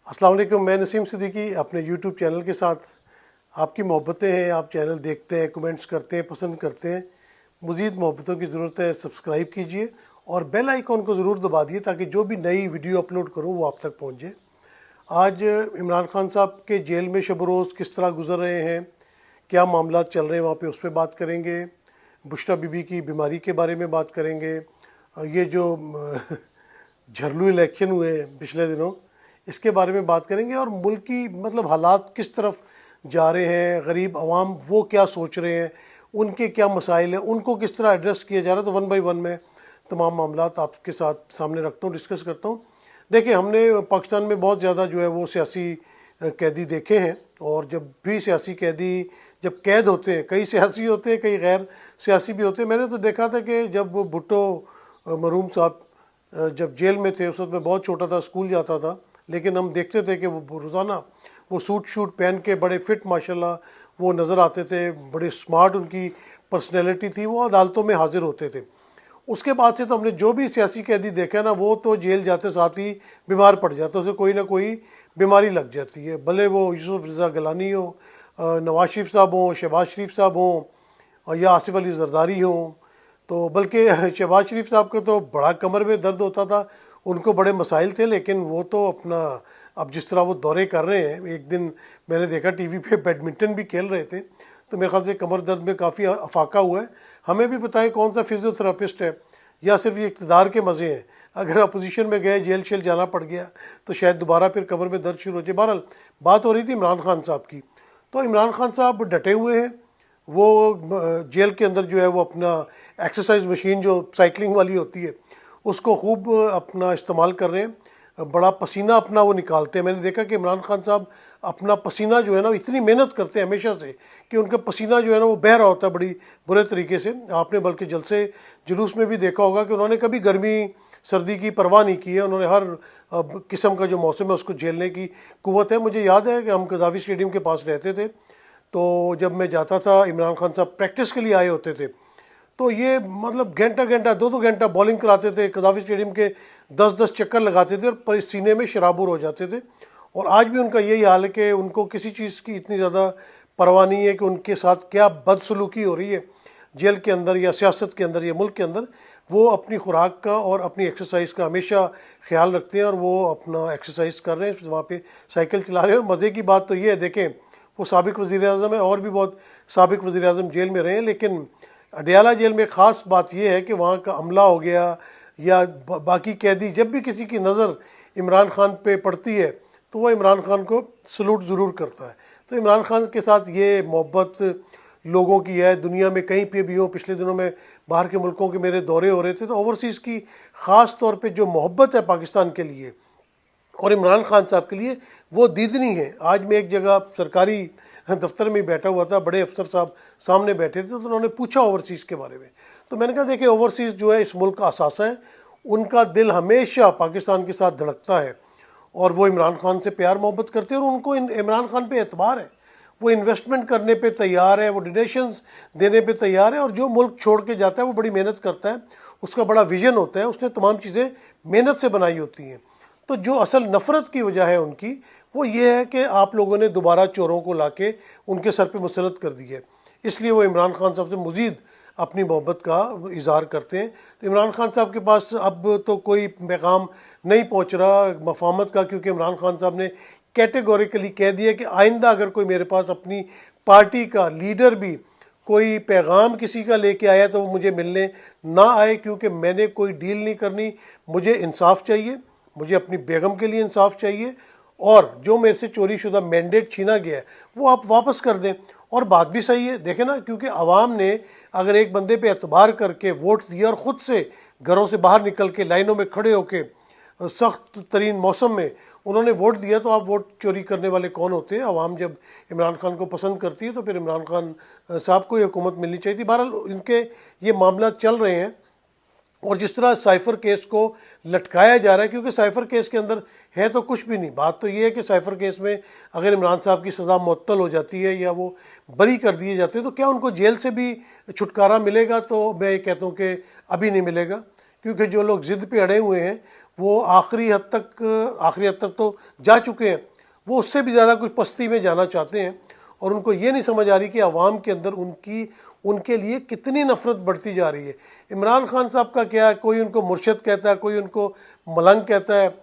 अस्सलाम वालेकुम। मैं नसीम सिद्दीकी अपने यूट्यूब चैनल के साथ आपकी मोहब्बतें हैं। आप चैनल देखते हैं, कमेंट्स करते हैं, पसंद करते हैं। मज़ीद मोहब्बतों की ज़रूरत है। सब्सक्राइब कीजिए और बेल आइकॉन को ज़रूर दबा दिए ताकि जो भी नई वीडियो अपलोड करूँ वो आप तक पहुँच जाए। आज इमरान खान साहब के जेल में शब रोज़ किस तरह गुजर रहे हैं, क्या मामला चल रहे हैं वहाँ पे, उस पर बात करेंगे। बुशरा बीबी की बीमारी के बारे में बात करेंगे। ये जो झरलू इलेक्शन हुए पिछले दिनों, इसके बारे में बात करेंगे और मुल्क की मतलब हालात किस तरफ जा रहे हैं, गरीब आवाम वो क्या सोच रहे हैं, उनके क्या मसाइल हैं, उनको किस तरह एड्रेस किया जा रहा है। तो वन बाई वन मैं तमाम मामलात आपके साथ सामने रखता हूँ, डिस्कस करता हूँ। देखिए, हमने पाकिस्तान में बहुत ज़्यादा जो है वो सियासी कैदी देखे हैं, और जब भी सियासी कैदी जब कैद होते हैं, कई सियासी होते हैं, कई गैर सियासी भी होते हैं। मैंने तो देखा था कि जब भुट्टो मरहूम साहब जब जेल में थे, उस वक्त मैं बहुत छोटा था, स्कूल जाता था, लेकिन हम देखते थे कि वो रोज़ाना वो सूट शूट पहन के बड़े फिट माशाल्लाह वो नज़र आते थे, बड़े स्मार्ट उनकी पर्सनैलिटी थी, वो अदालतों में हाजिर होते थे। उसके बाद से तो हमने जो भी सियासी कैदी देखा ना, वो तो जेल जाते साथ ही बीमार पड़ जाता है, उसे कोई ना कोई बीमारी लग जाती है। भले वो यूसुफ रज़ा गिलानी हो, नवाज शरीफ साहब हों, शहबाज शरीफ साहब हों, या आसिफ अली जरदारी हों। तो बल्कि शहबाज शरीफ साहब का तो बड़ा कमर में दर्द होता था, उनको बड़े मसाइल थे, लेकिन वो तो अपना अब जिस तरह वो दौरे कर रहे हैं, एक दिन मैंने देखा टीवी पे बैडमिंटन भी खेल रहे थे, तो मेरे ख्याल से कमर दर्द में काफ़ी अफाका हुआ है। हमें भी बताएं कौन सा फिजियोथेरापिस्ट है, या सिर्फ ये इक़्तिदार के मज़े हैं। अगर अपोजिशन में गए, जेल शेल जाना पड़ गया, तो शायद दोबारा फिर कमर में दर्द शुरू हो जाए। बहरहाल बात हो रही थी इमरान खान साहब की। तो इमरान खान साहब डटे हुए हैं। वो जेल के अंदर जो है वो अपना एक्सरसाइज मशीन जो साइकिलिंग वाली होती है उसको खूब अपना इस्तेमाल कर रहे हैं। बड़ा पसीना अपना वो निकालते हैं। मैंने देखा कि इमरान खान साहब अपना पसीना जो है ना, इतनी मेहनत करते हैं हमेशा से कि उनका पसीना जो है ना वो बह रहा होता है बड़ी बुरे तरीके से। आपने बल्कि जलसे जुलूस में भी देखा होगा कि उन्होंने कभी गर्मी सर्दी की परवाह नहीं की है। उन्होंने हर किस्म का जो मौसम है उसको झेलने की कुव्वत है। मुझे याद है कि हम कज़ाफ़ी स्टेडियम के पास रहते थे, तो जब मैं जाता था, इमरान खान साहब प्रैक्टिस के लिए आए होते थे, तो ये मतलब घंटा घंटा 2-2 घंटा बॉलिंग कराते थे। कज़ाफ़ी स्टेडियम के 10-10 चक्कर लगाते थे और सीने में शराबुर हो जाते थे। और आज भी उनका यही हाल है कि उनको किसी चीज़ की इतनी ज़्यादा परवाह नहीं है कि उनके साथ क्या बदसलूकी हो रही है जेल के अंदर या सियासत के अंदर या मुल्क के अंदर। वो अपनी खुराक का और अपनी एक्सरसाइज का हमेशा ख्याल रखते हैं, और वो अपना एक्सरसाइज कर रहे हैं, वहाँ पे साइकिल चला रहे हैं। और मज़े की बात तो ये है, देखें, वो साबिक़ वज़ीर-ए-आज़म है, और भी बहुत साबिक़ वज़ीर-ए-आज़म जेल में रहे हैं, लेकिन अडयाला जेल में ख़ास बात यह है कि वहाँ का अमला हो गया या बाकी कैदी, जब भी किसी की नज़र इमरान खान पे पड़ती है तो वह इमरान खान को सलूट ज़रूर करता है। तो इमरान खान के साथ ये मोहब्बत लोगों की है, दुनिया में कहीं पे भी हो। पिछले दिनों में बाहर के मुल्कों के मेरे दौरे हो रहे थे, तो ओवरसीज़ की ख़ास तौर पे जो मोहब्बत है पाकिस्तान के लिए और इमरान खान साहब के लिए, वो दीदनी है। आज मैं एक जगह सरकारी दफ्तर में बैठा हुआ था, बड़े अफसर साहब सामने बैठे थे, तो उन्होंने पूछा ओवरसीज़ के बारे में। तो मैंने कहा, देखिए, ओवरसीज़ जो है इस मुल्क का असासा है, उनका दिल हमेशा पाकिस्तान के साथ धड़कता है, और वो इमरान खान से प्यार मोहब्बत करते हैं, और उनको इमरान खान पे एतबार है। वो इन्वेस्टमेंट करने पे तैयार है, वो डोनेशंस देने पे तैयार है, और जो मुल्क छोड़ के जाता है वो बड़ी मेहनत करता है, उसका बड़ा विजन होता है, उसने तमाम चीज़ें मेहनत से बनाई होती हैं। तो जो असल नफ़रत की वजह है उनकी, वो ये है कि आप लोगों ने दोबारा चोरों को लाके उनके सर पे मुसलत कर दी है। इसलिए वो इमरान खान साहब से मज़ीद अपनी मोहब्बत का इज़हार करते हैं। तो इमरान खान साहब के पास अब तो कोई पैगाम नहीं पहुंच रहा मफाहमत का, क्योंकि इमरान खान साहब ने कैटेगोरिकली कह दिया कि आइंदा अगर कोई मेरे पास अपनी पार्टी का लीडर भी कोई पैगाम किसी का लेके आया तो वो मुझे मिलने ना आए, क्योंकि मैंने कोई डील नहीं करनी। मुझे इंसाफ चाहिए, मुझे अपनी बेगम के लिए इंसाफ चाहिए, और जो मेरे से चोरी शुदा मैंडेट छीना गया है वो आप वापस कर दें। और बात भी सही है, देखें ना, क्योंकि आवाम ने अगर एक बंदे पे एतबार करके वोट दिया और ख़ुद से घरों से बाहर निकल के लाइनों में खड़े होके सख्त तरीन मौसम में उन्होंने वोट दिया, तो आप वोट चोरी करने वाले कौन होते हैं? आवाम जब इमरान खान को पसंद करती है तो फिर इमरान खान साहब को ये हुकूमत मिलनी चाहिए थी। बहरहाल इनके ये मामला चल रहे हैं, और जिस तरह साइफ़र केस को लटकाया जा रहा है, क्योंकि साइफ़र केस के अंदर है तो कुछ भी नहीं। बात तो ये है कि साइफ़र केस में अगर इमरान साहब की सज़ा मुअत्तल हो जाती है या वो बरी कर दिए जाते हैं, तो क्या उनको जेल से भी छुटकारा मिलेगा? तो मैं ये कहता हूँ कि अभी नहीं मिलेगा, क्योंकि जो लोग ज़िद पे अड़े हुए हैं वो आखिरी हद तक तो जा चुके हैं, वो उससे भी ज़्यादा कुछ पस्ती में जाना चाहते हैं। और उनको ये नहीं समझ आ रही कि आवाम के अंदर उनके लिए कितनी नफ़रत बढ़ती जा रही है। इमरान खान साहब का क्या है, कोई उनको मुर्शद कहता है, कोई उनको मलंग कहता है।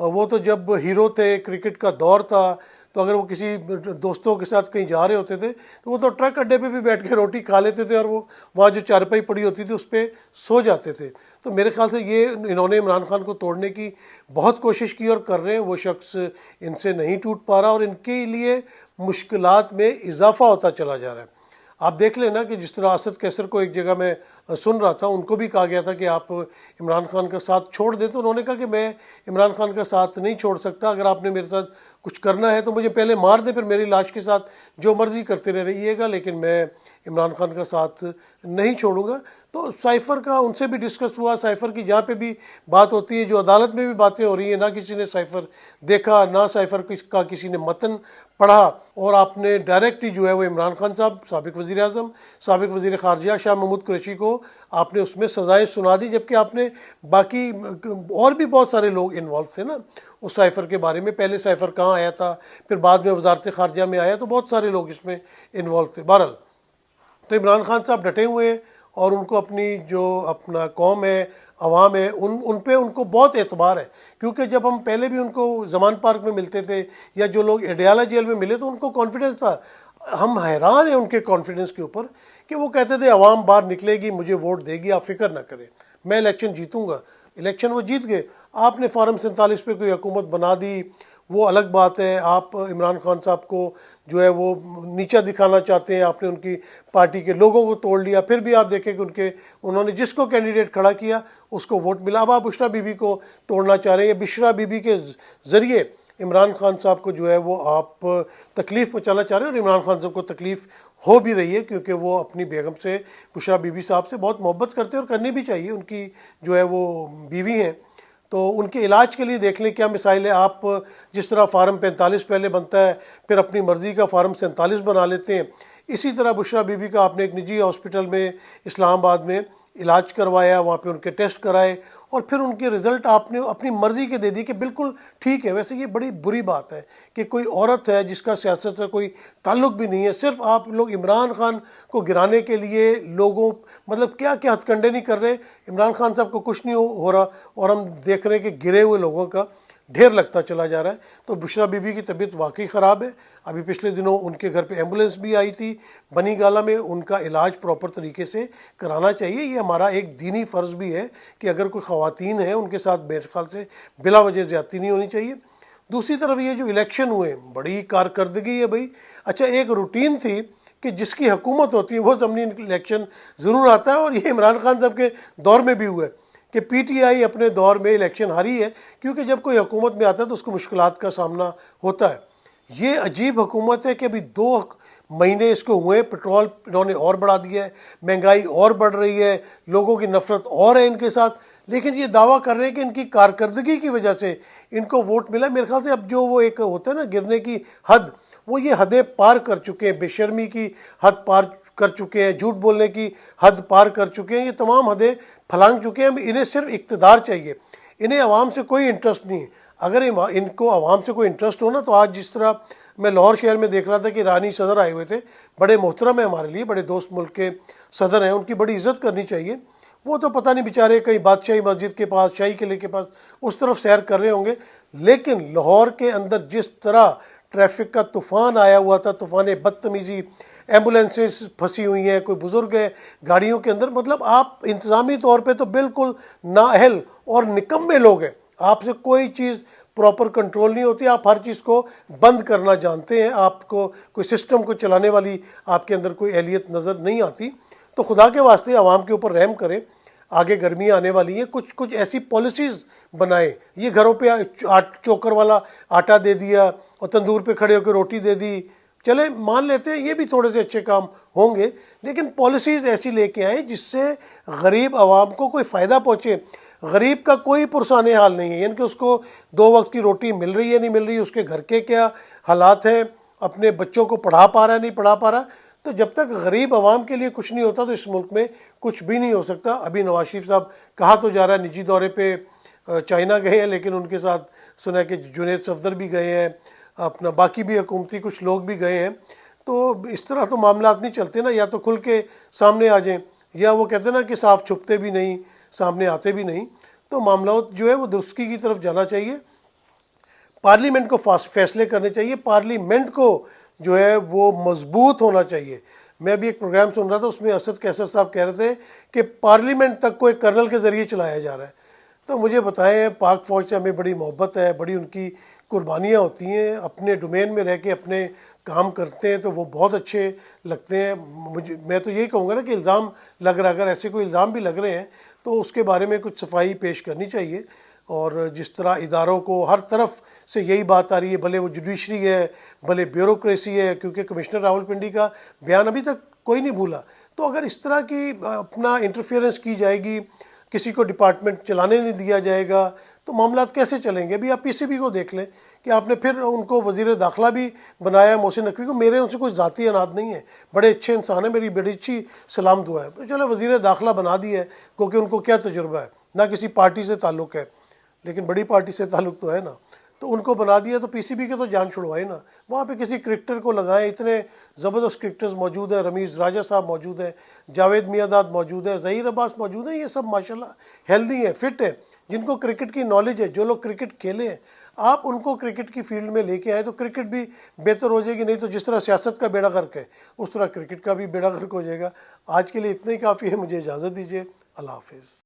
वो तो जब हीरो थे, क्रिकेट का दौर था, तो अगर वो किसी दोस्तों के साथ कहीं जा रहे होते थे तो वो तो ट्रक अड्डे पे भी बैठ के रोटी खा लेते थे और वो वहाँ जो चारपाई पड़ी होती थी उस पर सो जाते थे। तो मेरे ख्याल से ये इन्होंने इमरान खान को तोड़ने की बहुत कोशिश की और कर रहे हैं। वो शख्स इनसे नहीं टूट पा रहा और इनके लिए मुश्किलात में इजाफा होता चला जा रहा है। आप देख लेना कि जिस तरह असद कैसर को एक जगह मैं सुन रहा था, उनको भी कहा गया था कि आप इमरान खान का साथ छोड़ दें, तो उन्होंने कहा कि मैं इमरान खान का साथ नहीं छोड़ सकता, अगर आपने मेरे साथ कुछ करना है तो मुझे पहले मार दे, फिर मेरी लाश के साथ जो मर्जी करते रहिएगा, लेकिन मैं इमरान खान का साथ नहीं छोड़ूंगा। तो साइफ़र का उनसे भी डिस्कस हुआ। साइफ़र की जहाँ पे भी बात होती है, जो अदालत में भी बातें हो रही है, ना किसी ने साइफ़र देखा, ना साइफ़र का किसी ने मतन पढ़ा, और आपने डायरेक्ट ही जो है वो इमरान खान साहब, साबिक वज़ीर आज़म, साबिक वज़ीर ख़ारजा शाह महमूद कुरैशी को आपने उसमें सज़ाएँ सुना दी, जबकि आपने बाकी और भी बहुत सारे लोग इन्वॉल्व थे ना उस साइफ़र के बारे में। पहले साइफ़र कहाँ आया था, फिर बाद में वजारत ख़ारजा में आया, तो बहुत सारे लोग इसमें इन्वॉल्व थे। बहरहाल तो इमरान खान साहब डटे हुए हैं और उनको अपनी जो अपना कौम है, अवाम है, उन पे उनको बहुत एतबार है। क्योंकि जब हम पहले भी उनको जमान पार्क में मिलते थे या जो लोग एडियाला जेल में मिले तो उनको कॉन्फिडेंस था। हम हैरान हैं उनके कॉन्फिडेंस के ऊपर कि वो कहते थे अवाम बाहर निकलेगी, मुझे वोट देगी, आप फिक्र ना करें, मैं इलेक्शन जीतूंगा। इलेक्शन वो जीत गए। आपने फार्म 47 पे कोई हुकूमत बना दी, वो अलग बात है। आप इमरान खान साहब को जो है वो नीचा दिखाना चाहते हैं, आपने उनकी पार्टी के लोगों को तोड़ लिया, फिर भी आप देखें कि उन्होंने जिसको कैंडिडेट खड़ा किया उसको वोट मिला। अब आप बुशरा बीबी को तोड़ना चाह रहे हैं, बुशरा बीबी के ज़रिए इमरान खान साहब को जो है वो आप तकलीफ़ पहुँचाना चाह रहे हैं। और इमरान खान साहब को तकलीफ़ हो भी रही है, क्योंकि वो अपनी बेगम से, बुशरा बीबी साहब से बहुत मोहब्बत करते हैं और करनी भी चाहिए, उनकी जो है वो बीवी हैं। तो उनके इलाज के लिए देख लें क्या मिसाइल है। आप जिस तरह फार्म 45 पहले बनता है, फिर अपनी मर्ज़ी का फार्म 47 बना लेते हैं, इसी तरह बुशरा बीबी का आपने एक निजी हॉस्पिटल में इस्लामाबाद में इलाज करवाया, वहाँ पे उनके टेस्ट कराए और फिर उनके रिज़ल्ट आपने अपनी मर्ज़ी के दे दिए कि बिल्कुल ठीक है। वैसे ये बड़ी बुरी बात है कि कोई औरत है जिसका सियासत से कोई ताल्लुक़ भी नहीं है, सिर्फ आप लोग इमरान खान को गिराने के लिए लोगों मतलब क्या क्या हथकंडे नहीं कर रहे। इमरान खान साहब को कुछ नहीं हो रहा और हम देख रहे हैं कि गिरे हुए लोगों का ढेर लगता चला जा रहा है। तो बुशरा बीबी की तबीयत वाकई ख़राब है। अभी पिछले दिनों उनके घर पे एम्बुलेंस भी आई थी बनी गाला में। उनका इलाज प्रॉपर तरीके से कराना चाहिए। ये हमारा एक दीनी फ़र्ज़ भी है कि अगर कोई ख़वातीन है उनके साथ मेरे ख्याल से बिला वजह ज़्यादती नहीं होनी चाहिए। दूसरी तरफ ये जो इलेक्शन हुए, बड़ी कारकर्दगी है भाई। अच्छा, एक रूटीन थी कि जिसकी हुकूमत होती है वो ज़मीनी इलेक्शन ज़रूर आता है, और ये इमरान खान साहब के दौर में भी हुआ है कि पीटीआई अपने दौर में इलेक्शन हारी है, क्योंकि जब कोई हुकूमत में आता है तो उसको मुश्किलात का सामना होता है। ये अजीब हुकूमत है कि अभी 2 महीने इसको हुए, पेट्रोल इन्होंने और बढ़ा दिया है, महंगाई और बढ़ रही है, लोगों की नफ़रत और है इनके साथ, लेकिन ये दावा कर रहे हैं कि इनकी कारकर्दगी की वजह से इनको वोट मिला। मेरे ख्याल से अब जो वो एक होता है ना गिरने की हद, वो ये हदें पार कर चुके हैं। बेशर्मी की हद पार कर चुके हैं, झूठ बोलने की हद पार कर चुके हैं, ये तमाम हदें फलांग चुके हैं। इन्हें सिर्फ इक़्तिदार चाहिए, इन्हें आवाम से कोई इंटरेस्ट नहीं है। अगर इनको आवाम से कोई इंटरेस्ट हो ना, तो आज जिस तरह मैं लाहौर शहर में देख रहा था कि ईरानी सदर आए हुए थे, बड़े मोहतरम है हमारे लिए, बड़े दोस्त मुल्क के सदर हैं, उनकी बड़ी इज़्ज़त करनी चाहिए। वो तो पता नहीं बेचारे कहीं बादशाही मस्जिद के पास, शाही किले के पास उस तरफ सैर कर रहे होंगे, लेकिन लाहौर के अंदर जिस तरह ट्रैफिक का तूफ़ान आया हुआ था, तूफ़ान बदतमीज़ी, एम्बुलेंसेस फंसी हुई हैं, कोई बुज़ुर्ग है गाड़ियों के अंदर, मतलब आप इंतज़ामी तौर पे तो बिल्कुल नाअहल और निकम्मे लोग हैं। आपसे कोई चीज़ प्रॉपर कंट्रोल नहीं होती, आप हर चीज़ को बंद करना जानते हैं, आपको कोई सिस्टम को चलाने वाली आपके अंदर कोई एहलियत नज़र नहीं आती। तो खुदा के वास्ते आवाम के ऊपर रहम करें। आगे गर्मियाँ आने वाली हैं, कुछ कुछ ऐसी पॉलिसीज़ बनाए। ये घरों पे चोकर वाला आटा दे दिया और तंदूर पे खड़े होकर रोटी दे दी, चले मान लेते हैं ये भी थोड़े से अच्छे काम होंगे, लेकिन पॉलिसीज़ ऐसी लेके आए जिससे गरीब आवाम को कोई फ़ायदा पहुँचे। गरीब का कोई पुरसान हाल नहीं है, यानी कि उसको 2 वक्त की रोटी मिल रही है नहीं मिल रही, उसके घर के क्या हालात हैं, अपने बच्चों को पढ़ा पा रहा है नहीं पढ़ा पा रहा। तो जब तक गरीब आवाम के लिए कुछ नहीं होता तो इस मुल्क में कुछ भी नहीं हो सकता। अभी नवाज शरीफ साहब कहा तो जा रहा है निजी दौरे पे चाइना गए हैं, लेकिन उनके साथ सुना है कि जुनैद सफदर भी गए हैं, अपना बाकी भी हुकूमती कुछ लोग भी गए हैं। तो इस तरह तो मामला नहीं चलते ना, या तो खुल के सामने आ जाएं, या वो कहते हैं ना कि साफ छुपते भी नहीं, सामने आते भी नहीं। तो मामला जो है वो दुरुस्ती की तरफ जाना चाहिए, पार्लियामेंट को फैसले करने चाहिए, पार्लियामेंट को जो है वो मजबूत होना चाहिए। मैं भी एक प्रोग्राम सुन रहा था, उसमें असद कैसर साहब कह रहे थे कि पार्लियामेंट तक को एक कर्नल के ज़रिए चलाया जा रहा है। तो मुझे बताएं, पाक फ़ौज से हमें बड़ी मोहब्बत है, बड़ी उनकी कुर्बानियाँ होती हैं, अपने डोमेन में रह के अपने काम करते हैं, तो वो बहुत अच्छे लगते हैं मुझे। मैं तो यही कहूँगा ना कि इल्ज़ाम लग रहा है, अगर ऐसे कोई इल्ज़ाम भी लग रहे हैं तो उसके बारे में कुछ सफाई पेश करनी चाहिए। और जिस तरह इदारों को हर तरफ से यही बात आ रही है, भले वो जुडिशरी है, भले ब्यूरोक्रेसी है, क्योंकि कमिश्नर रावलपिंडी का बयान अभी तक कोई नहीं भूला। तो अगर इस तरह की अपना इंटरफेरेंस की जाएगी, किसी को डिपार्टमेंट चलाने नहीं दिया जाएगा, तो मामला कैसे चलेंगे। अभी आप पीसीबी को देख लें कि आपने फिर उनको वज़ीर दाखिला भी बनाया, मोहसिन नकवी को। मेरे उनसे कोई ज़ाती अनाद नहीं है, बड़े अच्छे इंसान है, मेरी बड़ी अच्छी सलाम दुआ है। तो चलो वज़ीर दाखिला बना दिया है, क्योंकि उनको क्या तजुर्बा है, ना किसी पार्टी से ताल्लुक़ है, लेकिन बड़ी पार्टी से ताल्लुक़ तो है ना। तो उनको बना दिया, तो पीसीबी के तो जान छुड़वाए ना, वहाँ पे किसी क्रिकेटर को लगाएं। इतने ज़बरदस्त क्रिकेटर्स मौजूद हैं, रमीज़ राजा साहब मौजूद हैं, जावेद मियांदाद मौजूद है, ज़हीर अब्बास मौजूद हैं। ये सब माशाल्लाह हेल्दी हैं, फिट है, जिनको क्रिकेट की नॉलेज है, जो लोग क्रिकेट खेले हैं। आप उनको क्रिकेट की फील्ड में लेके आए तो क्रिकेट भी बेहतर हो जाएगी। नहीं तो जिस तरह सियासत का बेड़ा गर्क है, उस तरह क्रिकेट का भी बेड़ा गर्क हो जाएगा। आज के लिए इतना ही काफ़ी है, मुझे इजाज़त दीजिए। अल्लाह हाफिज़।